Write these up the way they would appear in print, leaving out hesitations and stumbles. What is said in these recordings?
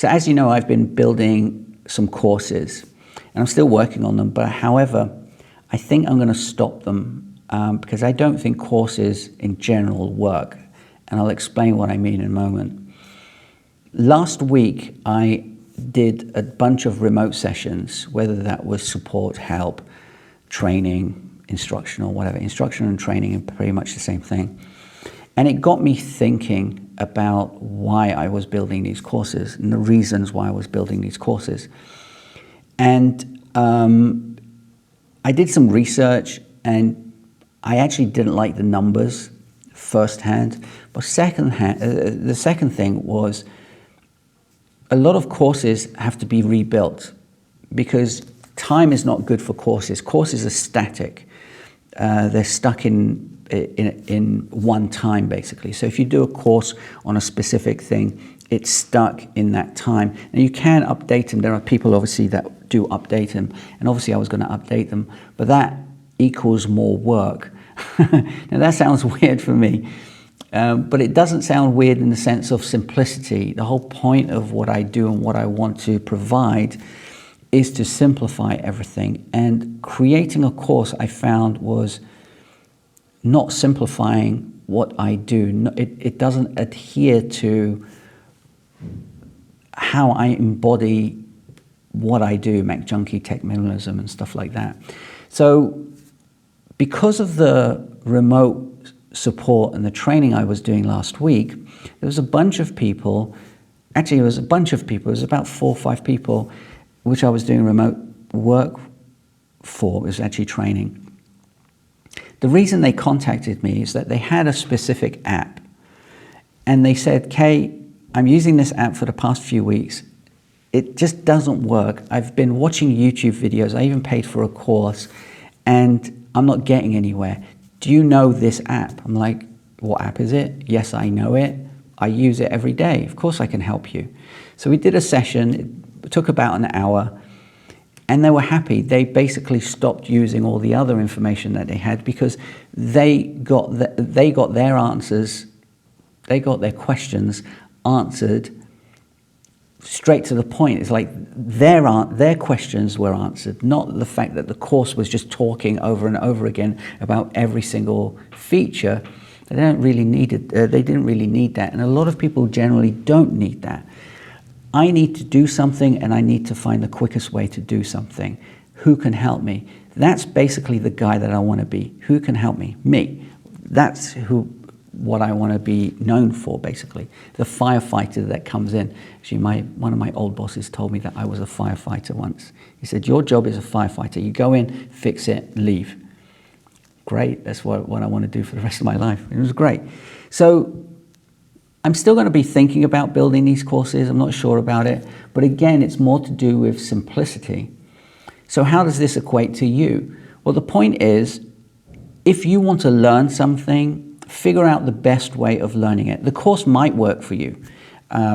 So as you know, I've been building some courses and I'm still working on them, but however, I think I'm going to stop them because I don't think courses in general work. And I'll explain what I mean in a moment. Last week, I did a bunch of remote sessions, whether that was support, help, training, instructional, whatever. Instruction and training are pretty much the same thing. And it got me thinking about why I was building these courses and the reasons why I was building these courses. And I did some research and I actually didn't like the numbers firsthand. But the second thing was a lot of courses have to be rebuilt because time is not good for courses. Courses are static. They're stuck in one time, basically. So if you do a course on a specific thing, it's stuck in that time. And you can update them. There are people, obviously, that do update them. And obviously, I was going to update them. But that equals more work. Now, that sounds weird for me. But it doesn't sound weird in the sense of simplicity. The whole point of what I do and what I want to provide is to simplify everything. And creating a course, I found, was not simplifying what I do. It doesn't adhere to how I embody what I do, MacJunkie, Tech Minimalism, and stuff like that. So because of the remote support and the training I was doing last week, there was a bunch of people, actually it was a bunch of people, it was about 4 or 5 people, which I was doing remote work for. It was actually training. The reason they contacted me is that they had a specific app and they said, Kay, I'm using this app for the past few weeks. It just doesn't work. I've been watching YouTube videos. I even paid for a course and I'm not getting anywhere. Do you know this app? I'm like, what app is it? Yes, I know it. I use it every day. Of course I can help you. So we did a session. It took about an hour and they were happy. They basically stopped using all the other information that they had because they got their answers, they got their questions answered straight to the point. It's like their questions were answered, not the fact that the course was just talking over and over again about every single feature. They didn't really need that, and a lot of people generally don't need that. I need to do something, and I need to find the quickest way to do something. Who can help me? That's basically the guy that I want to be. Who can help me? Me. That's what I want to be known for, basically. The firefighter that comes in. Actually, one of my old bosses told me that I was a firefighter once. He said, your job is a firefighter. You go in, fix it, leave. Great, that's what I want to do for the rest of my life. It was great. So I'm still going to be thinking about building these courses. I'm not sure about it. But again, it's more to do with simplicity. So how does this equate to you? Well, the point is, if you want to learn something, figure out the best way of learning it. The course might work for you,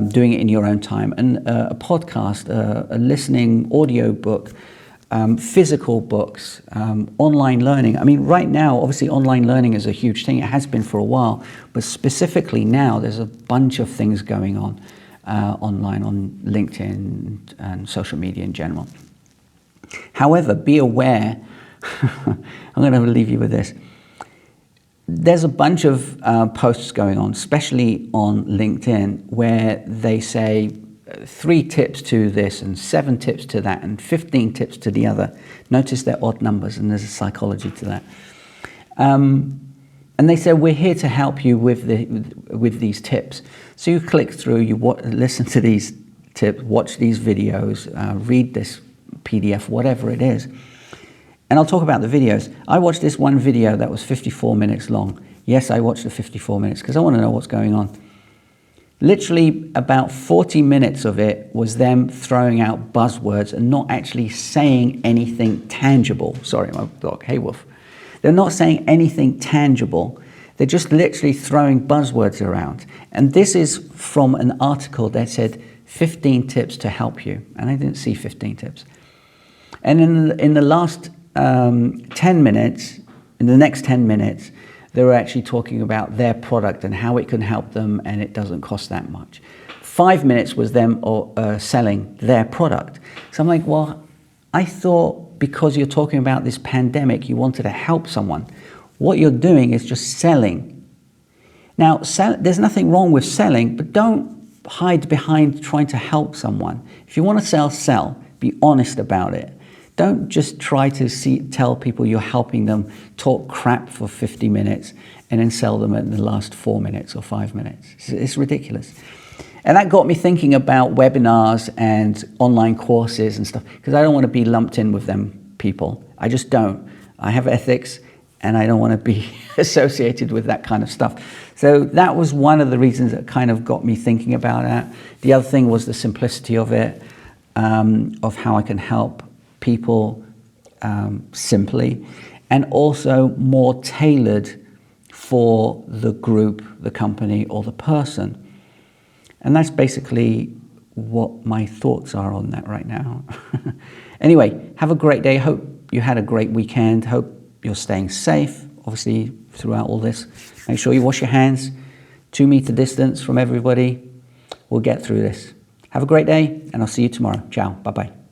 doing it in your own time. And a podcast, a listening audio book, physical books, online learning. I mean, right now, obviously, online learning is a huge thing. It has been for a while. But specifically now, there's a bunch of things going on online, on LinkedIn and social media in general. However, be aware, I'm going to leave you with this. There's a bunch of posts going on, especially on LinkedIn, where they say 3 tips to this and 7 tips to that and 15 tips to the other. Notice they're odd numbers and there's a psychology to that. And they say, we're here to help you with these tips. So you click through, you listen to these tips, watch these videos, read this PDF, whatever it is. And I'll talk about the videos. I watched this one video that was 54 minutes long. Yes, I watched the 54 minutes because I want to know what's going on. Literally about 40 minutes of it was them throwing out buzzwords and not actually saying anything tangible. Sorry, my dog, hey Wolf. They're not saying anything tangible. They're just literally throwing buzzwords around. And this is from an article that said 15 tips to help you. And I didn't see 15 tips. And in the last 10 minutes, in the next 10 minutes, they were actually talking about their product and how it can help them and it doesn't cost that much. 5 minutes was them selling their product. So I'm like, well, I thought because you're talking about this pandemic, you wanted to help someone. What you're doing is just selling. Now, there's nothing wrong with selling, but don't hide behind trying to help someone. If you want to sell, sell. Be honest about it. Don't just try to tell people you're helping them, talk crap for 50 minutes, and then sell them in the last 4 minutes or 5 minutes. It's ridiculous. And that got me thinking about webinars and online courses and stuff, because I don't want to be lumped in with them people. I just don't. I have ethics, and I don't want to be associated with that kind of stuff. So that was one of the reasons that kind of got me thinking about that. The other thing was the simplicity of it, of how I can help people simply, and also more tailored for the group, the company, or the person. And that's basically what my thoughts are on that right now. Anyway, have a great day. Hope you had a great weekend. Hope you're staying safe, obviously, throughout all this. Make sure you wash your hands, 2 meter distance from everybody. We'll get through this. Have a great day, and I'll see you tomorrow. Ciao. Bye-bye.